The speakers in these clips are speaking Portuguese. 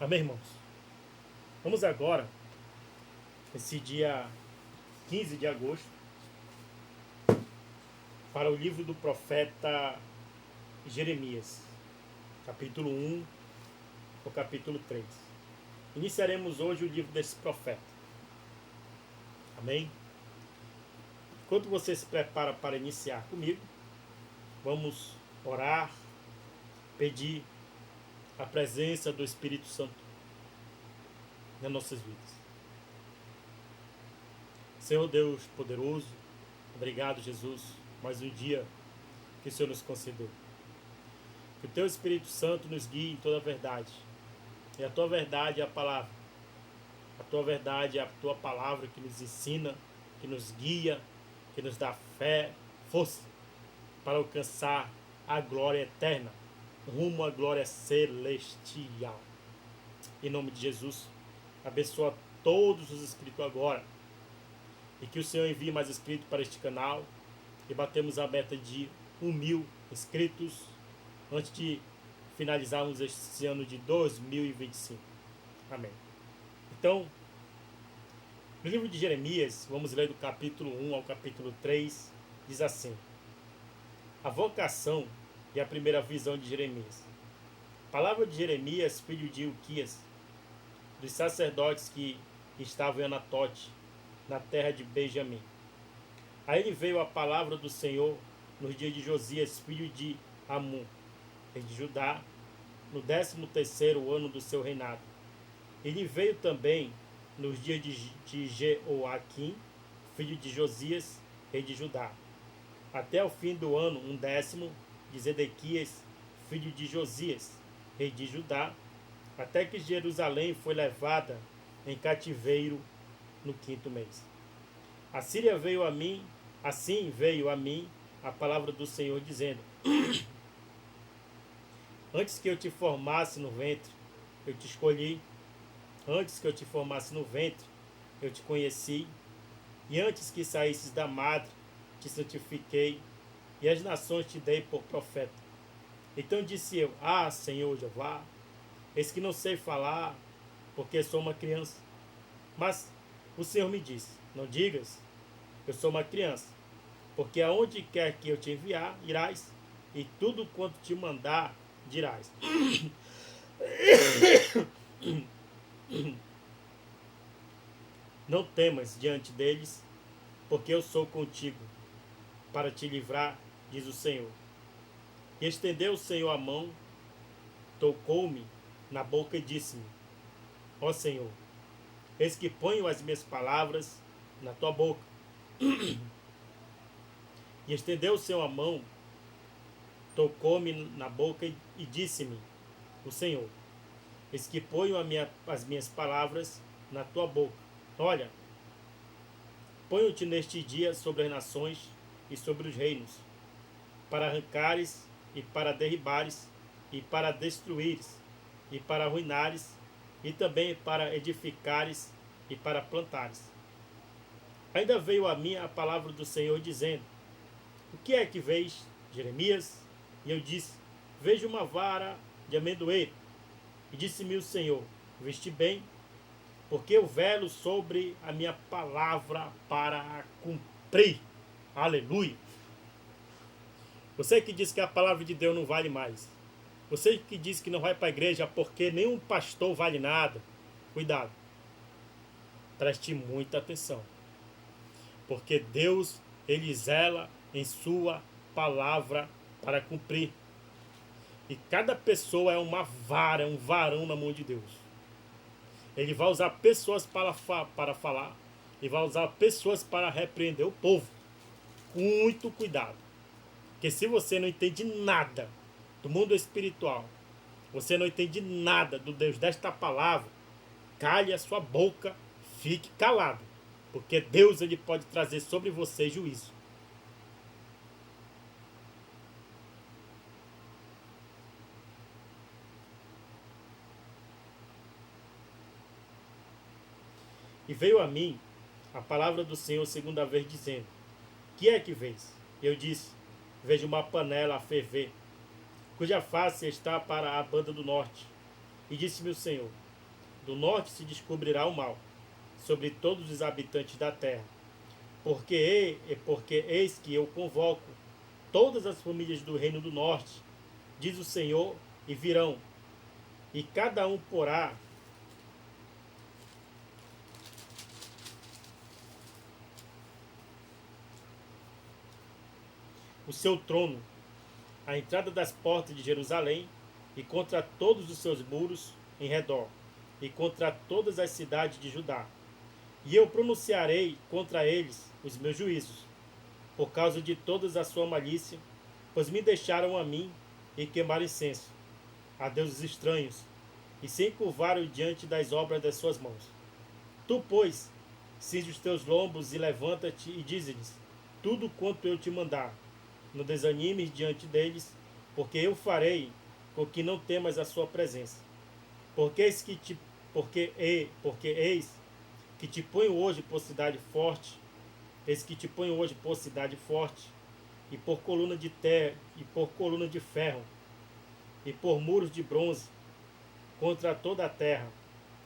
Amém, irmãos? Vamos agora, esse dia 15 de agosto, para o livro do profeta Jeremias, capítulo 1 ao capítulo 3. Iniciaremos hoje o livro desse profeta. Amém? Enquanto você se prepara para iniciar comigo, vamos orar, pedir a presença do Espírito Santo nas nossas vidas. Senhor Deus poderoso, obrigado, Jesus, mais um dia que o Senhor nos concedeu. Que o Teu Espírito Santo nos guie em toda a verdade. E a Tua verdade é a palavra. A Tua verdade é a Tua palavra que nos ensina, que nos guia, que nos dá fé, força para alcançar a glória eterna, rumo à glória celestial. Em nome de Jesus, abençoa todos os inscritos agora. E que o Senhor envie mais inscritos para este canal. E batemos a meta de 1.000 inscritos antes de finalizarmos este ano de 2025. Amém. Então, no livro de Jeremias, vamos ler do capítulo 1 ao capítulo 3, diz assim: a vocação e a primeira visão de Jeremias. Palavra de Jeremias, filho de Ilquias, dos sacerdotes que estavam em Anatote, na terra de Benjamim. A ele veio a palavra do Senhor nos dias de Josias, filho de Amon, rei de Judá, no 13º ano do seu reinado. Ele veio também nos dias de Jeoaquim, filho de Josias, rei de Judá, até o fim do ano 10º de Zedequias, filho de Josias, rei de Judá, até que Jerusalém foi levada em cativeiro no 5º mês. Assim veio a mim a palavra do Senhor, dizendo: antes que eu te formasse no ventre, eu te escolhi. Antes que eu te formasse no ventre, eu te conheci. E antes que saísses da madre, te santifiquei, e as nações te dei por profeta. Então disse eu: ah, Senhor Jeová, eis que não sei falar, porque sou uma criança. Mas o Senhor me disse: não digas, eu sou uma criança, porque aonde quer que eu te enviar, irás, e tudo quanto te mandar, dirás. Não temas diante deles, porque eu sou contigo, para te livrar, diz o Senhor. E estendeu o Senhor a mão, tocou-me na boca e disse-me: ó Senhor, eis que ponho as minhas palavras na tua boca. E estendeu o Senhor a mão, tocou-me na boca e disse-me o Senhor: eis que ponho as minhas palavras na tua boca. Olha, ponho-te neste dia sobre as nações e sobre os reinos, para arrancares e para derribares, e para destruíres, e para arruinares, e também para edificares e para plantares. Ainda veio a mim a palavra do Senhor, dizendo: o que é que vês, Jeremias? E eu disse: vejo uma vara de amendoeiro. E disse-me o Senhor: viste bem, porque eu velo sobre a minha palavra para a cumprir. Aleluia! Você que diz que a palavra de Deus não vale mais. Você que diz que não vai para a igreja porque nenhum pastor vale nada. Cuidado. Preste muita atenção. Porque Deus, Ele zela em sua palavra para cumprir. E cada pessoa é uma vara, é um varão na mão de Deus. Ele vai usar pessoas para falar. E vai usar pessoas para repreender o povo. Muito cuidado. Porque se você não entende nada do mundo espiritual, você não entende nada do Deus desta palavra, cale a sua boca, fique calado. Porque Deus, ele pode trazer sobre você juízo. E veio a mim a palavra do Senhor segunda vez, dizendo: que é que vês? Eu disse: vejo uma panela a ferver, cuja face está para a banda do norte. E disse-me o Senhor: do norte se descobrirá o mal sobre todos os habitantes da terra. Porque eis que eu convoco todas as famílias do reino do norte, diz o Senhor, e virão, e cada um porá o seu trono à entrada das portas de Jerusalém, e contra todos os seus muros em redor, e contra todas as cidades de Judá. E eu pronunciarei contra eles os meus juízos, por causa de toda a sua malícia, pois me deixaram a mim e queimaram incenso a deuses estranhos, e se encurvaram diante das obras das suas mãos. Tu, pois, cinge os teus lombos e levanta-te e dize-lhes tudo quanto eu te mandar. Não desanimes diante deles, porque eu farei com que não temas a sua presença. Porque eis que te ponho hoje por cidade forte, eis que te ponho hoje por cidade forte, e por coluna de terra, e por coluna de ferro, e por muros de bronze, contra toda a terra,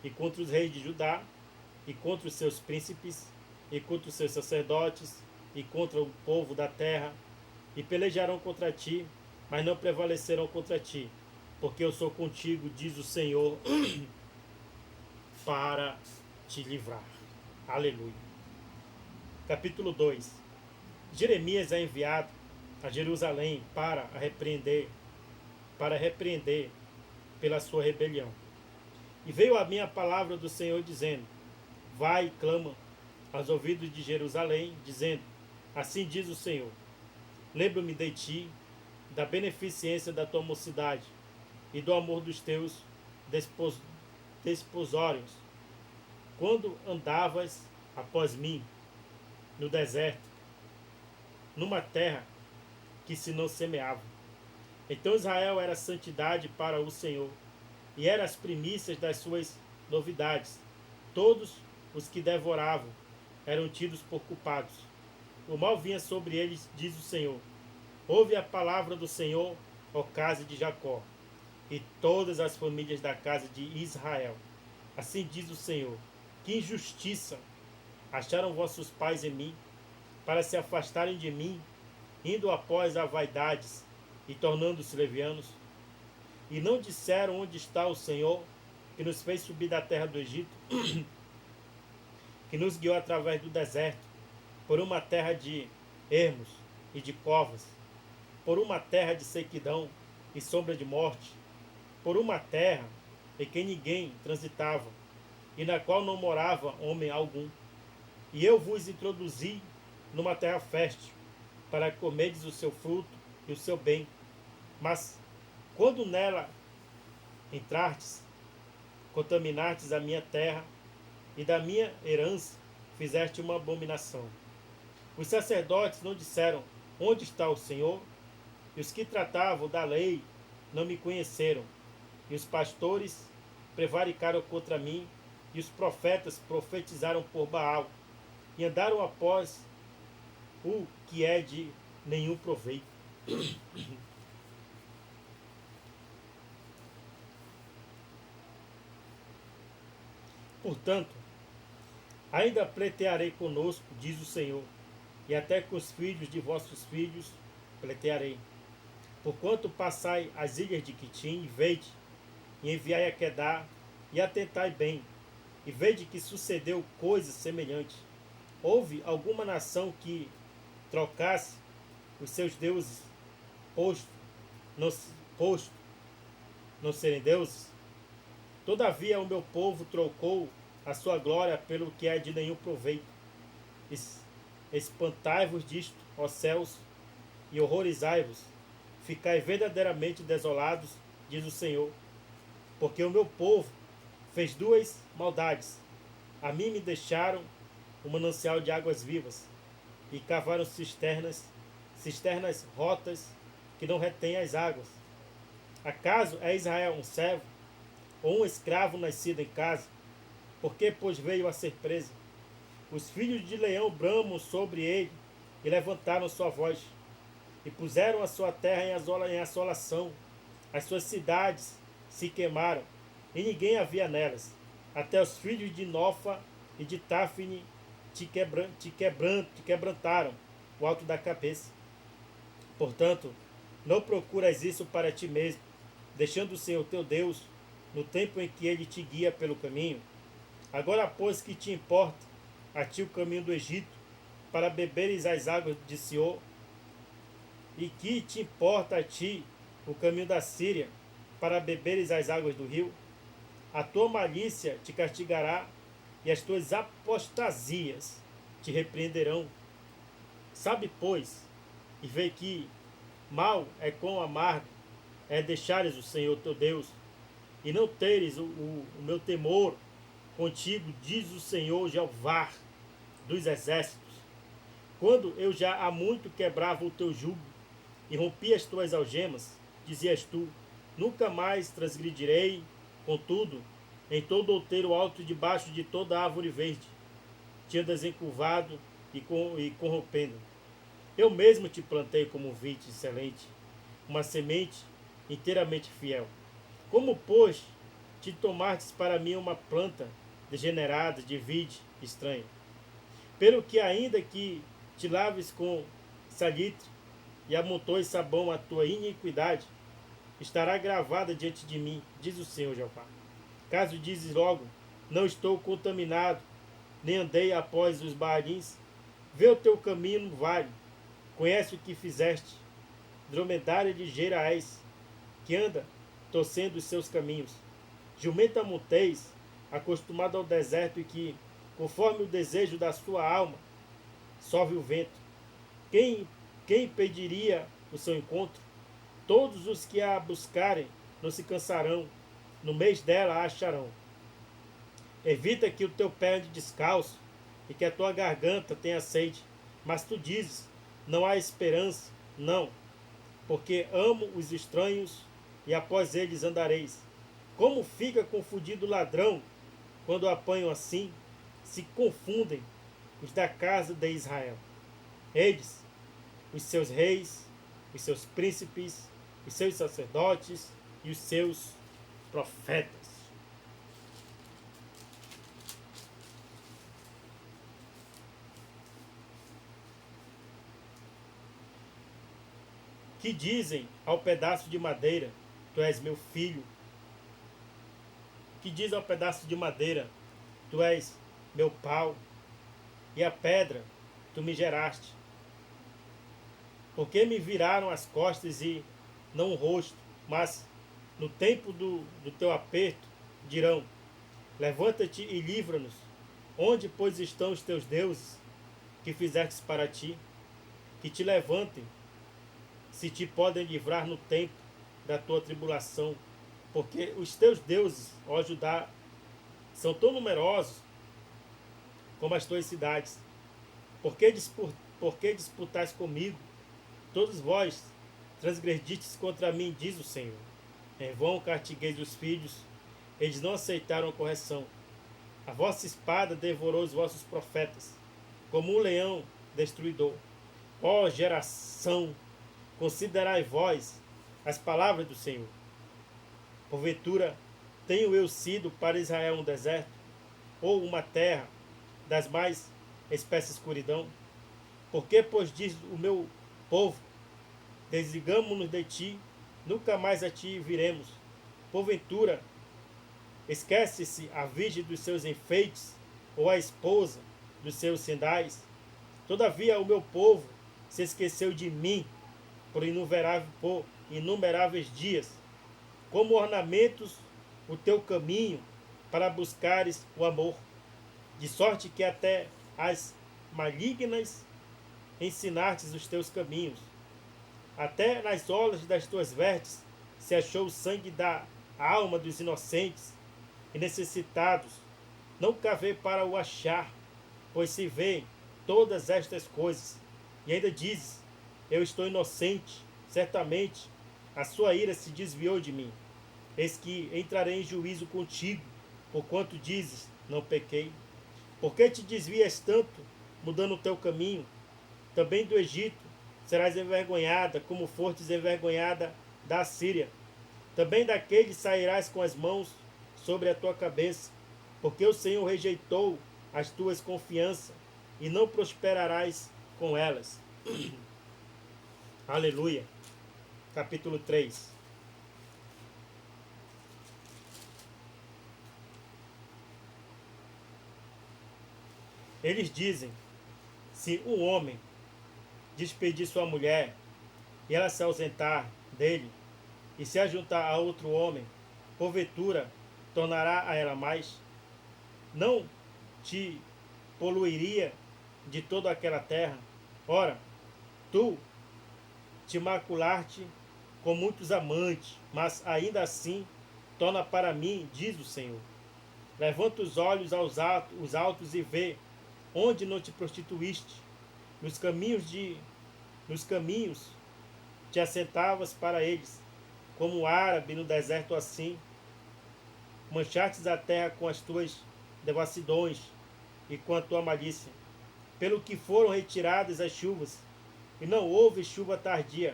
e contra os reis de Judá, e contra os seus príncipes, e contra os seus sacerdotes, e contra o povo da terra, e pelejarão contra ti, mas não prevalecerão contra ti, porque eu sou contigo, diz o Senhor, para te livrar. Aleluia. Capítulo 2. Jeremias é enviado a Jerusalém para repreender pela sua rebelião. E veio a mim a palavra do Senhor dizendo: vai e clama aos ouvidos de Jerusalém, dizendo: assim diz o Senhor, lembro-me de ti, da beneficência da tua mocidade e do amor dos teus desposórios, quando andavas após mim no deserto, numa terra que se não semeava. Então Israel era santidade para o Senhor, e era as primícias das suas novidades. Todos os que devoravam eram tidos por culpados. O mal vinha sobre eles, diz o Senhor. Ouve a palavra do Senhor, ó casa de Jacó, e todas as famílias da casa de Israel. Assim diz o Senhor: que injustiça acharam vossos pais em mim, para se afastarem de mim, indo após a vaidades e tornando-se levianos. E não disseram onde está o Senhor, que nos fez subir da terra do Egito, que nos guiou através do deserto, por uma terra de ermos e de covas, por uma terra de sequidão e sombra de morte, por uma terra em que ninguém transitava, e na qual não morava homem algum. E eu vos introduzi numa terra fértil, para comerdes o seu fruto e o seu bem. Mas, quando nela entrardes, contaminardes a minha terra, e da minha herança fizeste uma abominação. Os sacerdotes não disseram: onde está o Senhor? E os que tratavam da lei não me conheceram. E os pastores prevaricaram contra mim, e os profetas profetizaram por Baal, e andaram após o que é de nenhum proveito. Portanto, ainda pleitearei conosco, diz o Senhor, e até com os filhos de vossos filhos pleitearei. Porquanto passai as ilhas de Quitim, e vede, e enviai a Quedar, e atentai bem, e vede que sucedeu coisa semelhante. Houve alguma nação que trocasse os seus deuses, posto não serem deuses? Todavia o meu povo trocou a sua glória pelo que é de nenhum proveito. Espantai-vos disto, ó céus, e horrorizai-vos. Ficai verdadeiramente desolados, diz o Senhor, porque o meu povo fez duas maldades. A mim me deixaram o manancial de águas vivas, e cavaram cisternas rotas que não retêm as águas. Acaso é Israel um servo, ou um escravo nascido em casa? Porque, pois, veio a ser preso. Os filhos de leão bramam sobre ele, e levantaram sua voz, e puseram a sua terra em assolação. As suas cidades se queimaram, e ninguém havia nelas. até os filhos de Nofa e de Tafne te quebrantaram o alto da cabeça. Portanto, não procuras isso para ti mesmo, deixando o Senhor teu Deus no tempo em que ele te guia pelo caminho. Agora, pois, que te importa a ti o caminho do Egito, para beberes as águas de Sior, e que te importa a ti o caminho da Síria, para beberes as águas do rio? A tua malícia te castigará, e as tuas apostasias te repreenderão. Sabe, pois, e vê que mal é quão amargo é deixares o Senhor teu Deus, e não teres o meu temor contigo, diz o Senhor Jeová dos exércitos. Quando eu já há muito quebrava o teu jugo e rompia as tuas algemas, dizias tu, nunca mais transgredirei. Contudo, em todo outeiro alto debaixo de toda árvore verde, te andas encurvado e corrompendo. Eu mesmo te plantei como vide excelente, uma semente inteiramente fiel. Como, pois, te tomastes para mim uma planta degenerada de vide estranha? Pelo que ainda que te laves com salitre e amontoes sabão a tua iniquidade, estará gravada diante de mim, diz o Senhor Jeová. Caso dizes logo, não estou contaminado, nem andei após os Baalins, vê o teu caminho no vale, conhece o que fizeste, dromedária ligeira és, que anda torcendo os seus caminhos. Jumenta montês, acostumado ao deserto e que, conforme o desejo da sua alma, sove o vento. Quem impediria o seu encontro? Todos os que a buscarem não se cansarão, no mês dela a acharão. Evita que o teu pé ande descalço e que a tua garganta tenha sede. Mas tu dizes, não há esperança, não, porque amo os estranhos e após eles andareis. Como fica confundido o ladrão quando o apanham assim? Se confundem os da casa de Israel. Eles, os seus reis, os seus príncipes, os seus sacerdotes e os seus profetas. Que dizem ao pedaço de madeira, tu és meu filho. Que diz ao pedaço de madeira, tu és meu pau. E a pedra, tu me geraste. Porque me viraram as costas e não o rosto, mas no tempo do teu aperto dirão, levanta-te e livra-nos. Onde, pois, estão os teus deuses que fizestes para ti? Que te levantem, se te podem livrar no tempo da tua tribulação. Porque os teus deuses, ó Judá, são tão numerosos como as tuas cidades. Por que disputais comigo? Todos vós transgredistes contra mim, diz o Senhor. Em vão castigueis os filhos, eles não aceitaram a correção. A vossa espada devorou os vossos profetas, como um leão destruidor. Ó geração, considerai vós as palavras do Senhor. Porventura, tenho eu sido para Israel um deserto, ou uma terra das mais espessa escuridão? Porque, pois, diz o meu povo, desligamo-nos de ti, nunca mais a ti viremos. Porventura, esquece-se a virgem dos seus enfeites, ou a esposa dos seus sendais? Todavia o meu povo se esqueceu de mim por inumeráveis dias. Como ornamentos o teu caminho para buscares o amor, de sorte que até as malignas ensinastes os teus caminhos. Até nas olas das tuas vestes se achou o sangue da alma dos inocentes e necessitados. Não cavei para o achar, pois se veem todas estas coisas. E ainda dizes, eu estou inocente, certamente a sua ira se desviou de mim. Eis que entrarei em juízo contigo, porquanto dizes, não pequei. Por que te desvias tanto, mudando o teu caminho? Também do Egito serás envergonhada, como fostes envergonhada da Assíria. Também daquele sairás com as mãos sobre a tua cabeça. porque o Senhor rejeitou as tuas confianças e não prosperarás com elas. Aleluia. Capítulo 3. Eles dizem: se um homem despedir sua mulher e ela se ausentar dele e se ajuntar a outro homem, porventura tornará a ela mais? Não te poluiria de toda aquela terra? Ora, tu te maculaste com muitos amantes, mas ainda assim torna para mim, diz o Senhor. Levanta os olhos aos altos e vê onde não te prostituíste. Nos caminhos te assentavas para eles, como um árabe no deserto assim. Manchastes a terra com as tuas devassidões e com a tua malícia. Pelo que foram retiradas as chuvas, e não houve chuva tardia,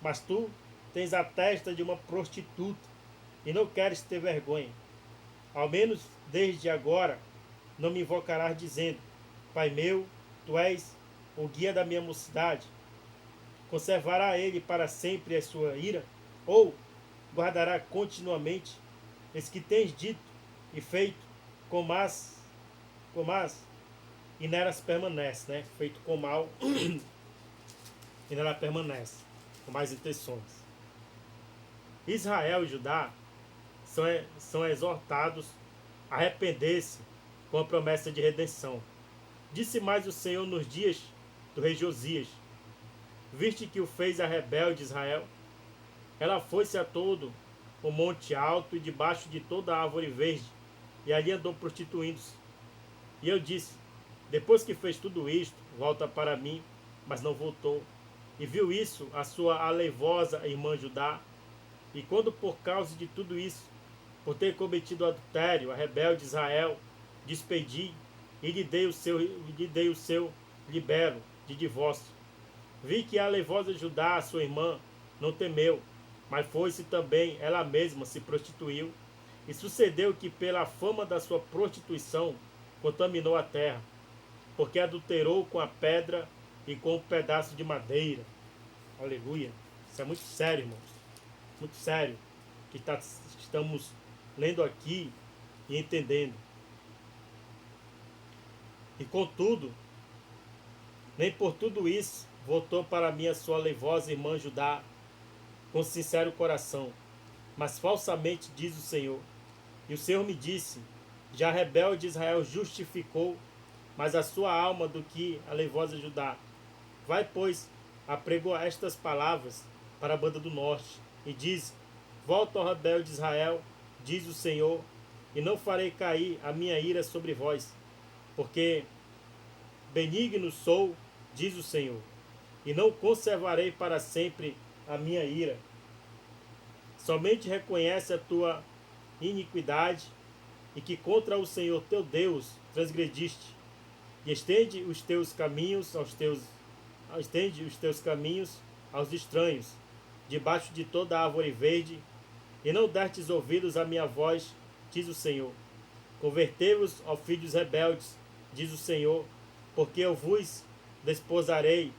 mas tu tens a testa de uma prostituta, e não queres ter vergonha. Ao menos desde agora não me invocarás dizendo: Pai meu, tu és o guia da minha mocidade. Conservará ele para sempre a sua ira? Ou guardará continuamente? Eis que tens dito e feito com más, e nelas permanece, né? Feito com mal e nela permanece, com mais intenções. Israel e Judá são exortados a arrepender-se com a promessa de redenção. Disse mais o Senhor nos dias do rei Josias: viste que o fez a rebelde Israel? Ela foi-se a todo o monte alto e debaixo de toda a árvore verde, e ali andou prostituindo-se. E eu disse: depois que fez tudo isto, volta para mim, mas não voltou. E viu isso a sua aleivosa irmã Judá. E quando por causa de tudo isso, por ter cometido adultério, a rebelde Israel, despedi e lhe dei o seu libelo de divórcio. Vi que a aleivosa Judá, sua irmã, não temeu, mas foi-se também, ela mesma se prostituiu. E sucedeu que pela fama da sua prostituição contaminou a terra, porque adulterou com a pedra e com um pedaço de madeira. Aleluia. Isso é muito sério, irmãos. Muito sério. Que estamos lendo aqui e entendendo. E contudo, nem por tudo isso voltou para mim a sua aleivosa irmã Judá com sincero coração, mas falsamente diz o Senhor. E o Senhor me disse: já rebelde Israel justificou mais a sua alma do que a aleivosa Judá. Vai, pois, apregoar estas palavras para a banda do norte, e diz: volta ao rebelde Israel, diz o Senhor, e não farei cair a minha ira sobre vós, porque benigno sou, diz o Senhor, e não conservarei para sempre a minha ira. Somente reconhece a tua iniquidade e que contra o Senhor teu Deus transgrediste, e estende os teus caminhos aos estranhos, debaixo de toda a árvore verde, e não destes ouvidos à minha voz, diz o Senhor. Convertei-vos, ó filhos rebeldes, diz o Senhor, porque eu vos desposarei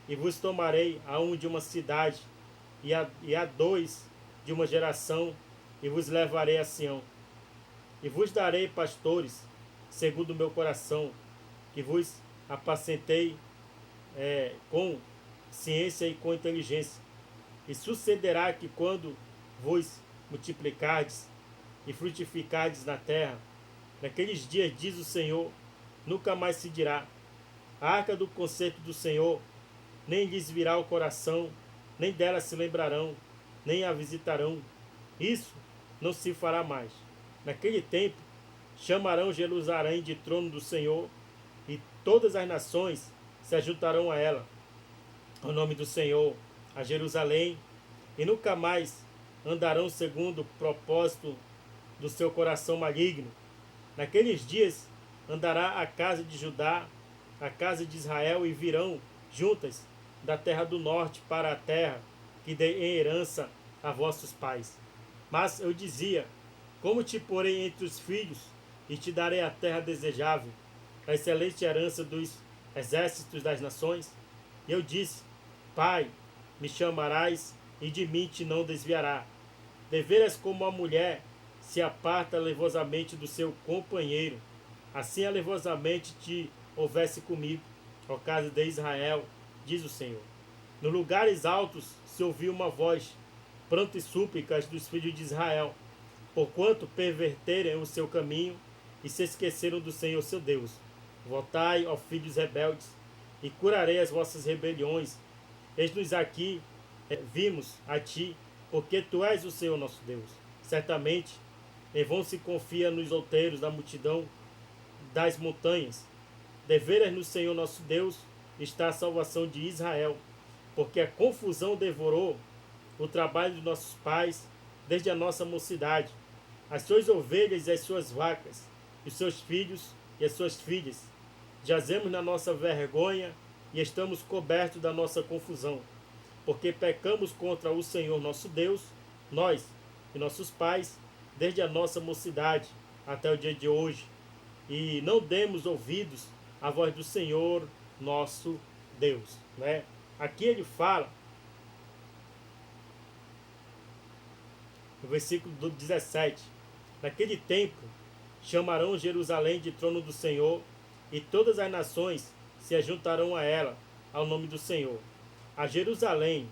e vos tomarei a um de uma cidade e a dois de uma geração, e vos levarei a Sião. E vos darei pastores, segundo o meu coração, que vos apacentei com ciência e com inteligência. E sucederá que quando vos multiplicardes e frutificardes na terra, naqueles dias, diz o Senhor, nunca mais se dirá: a arca do concerto do Senhor, nem lhes virá o coração, nem dela se lembrarão, nem a visitarão. Isso não se fará mais. Naquele tempo chamarão Jerusalém de trono do Senhor, e todas as nações se ajuntarão a ela, ao nome do Senhor, a Jerusalém, e nunca mais andarão segundo o propósito do seu coração maligno. Naqueles dias andará a casa de Judá, a casa de Israel, e virão juntas da terra do norte para a terra que dei em herança a vossos pais. Mas eu dizia: como te porei entre os filhos, e te darei a terra desejável, a excelente herança dos exércitos das nações. E eu disse: Pai, me chamarás e de mim te não desviará. Deveras como a mulher se aparta alevosamente do seu companheiro, assim alevosamente te houvesse comigo, ó casa de Israel, diz o Senhor. Nos lugares altos se ouviu uma voz, pranto e súplicas dos filhos de Israel, porquanto perverterem o seu caminho e se esqueceram do Senhor seu Deus. Voltai, ó filhos rebeldes, e curarei as vossas rebeliões. Eis-nos aqui, vimos a ti, porque tu és o Senhor nosso Deus. Certamente, em vão se confia nos outeiros da multidão das montanhas. Deveras no Senhor nosso Deus está a salvação de Israel, porque a confusão devorou o trabalho de nossos pais desde a nossa mocidade, as suas ovelhas e as suas vacas, os seus filhos e as suas filhas. Jazemos na nossa vergonha e estamos cobertos da nossa confusão, porque pecamos contra o Senhor nosso Deus, nós e nossos pais, desde a nossa mocidade até o dia de hoje, e não demos ouvidos à voz do Senhor nosso Deus. Né? Aqui ele fala, no versículo 17, naquele tempo chamarão Jerusalém de trono do Senhor, e todas as nações se ajuntarão a ela, ao nome do Senhor, a Jerusalém,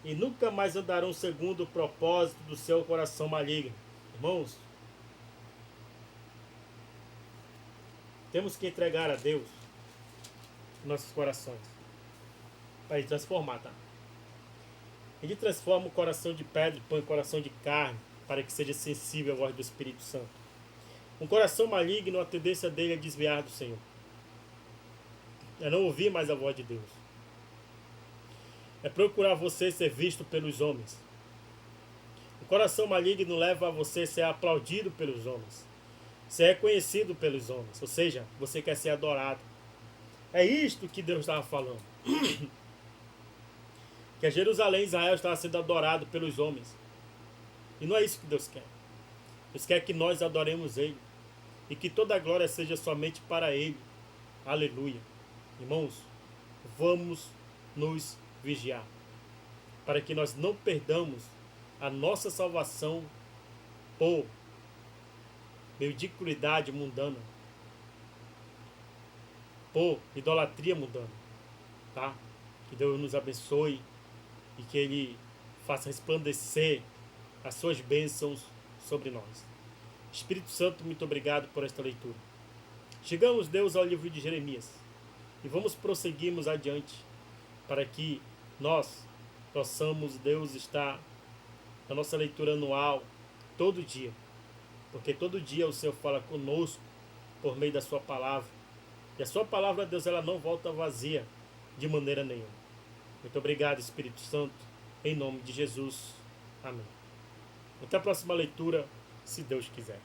e nunca mais andarão segundo o propósito do seu coração maligno. Irmãos, temos que entregar a Deus nossos corações para Ele transformar, tá? Ele transforma o coração de pedra e põe o coração de carne para que seja sensível à voz do Espírito Santo. Um coração maligno, a tendência dele é desviar do Senhor, é não ouvir mais a voz de Deus, é procurar você ser visto pelos homens. O coração maligno leva a você ser aplaudido pelos homens, ser reconhecido pelos homens, ou seja, você quer ser adorado. É isto que Deus estava falando. Que a Jerusalém, Israel, estava sendo adorado pelos homens. E não é isso que Deus quer. Deus quer que nós adoremos Ele. E que toda a glória seja somente para Ele. Aleluia. Irmãos, vamos nos vigiar, para que nós não perdamos a nossa salvação por mediocridade mundana, por idolatria mundana, tá? Que Deus nos abençoe e que Ele faça resplandecer as suas bênçãos sobre nós. Espírito Santo, muito obrigado por esta leitura. Chegamos, Deus, ao livro de Jeremias e vamos prosseguirmos adiante para que nós possamos, Deus, estar na nossa leitura anual todo dia, porque todo dia o Senhor fala conosco por meio da sua palavra, e a sua palavra, Deus, ela não volta vazia de maneira nenhuma. Muito obrigado, Espírito Santo, em nome de Jesus. Amém. Até a próxima leitura, se Deus quiser.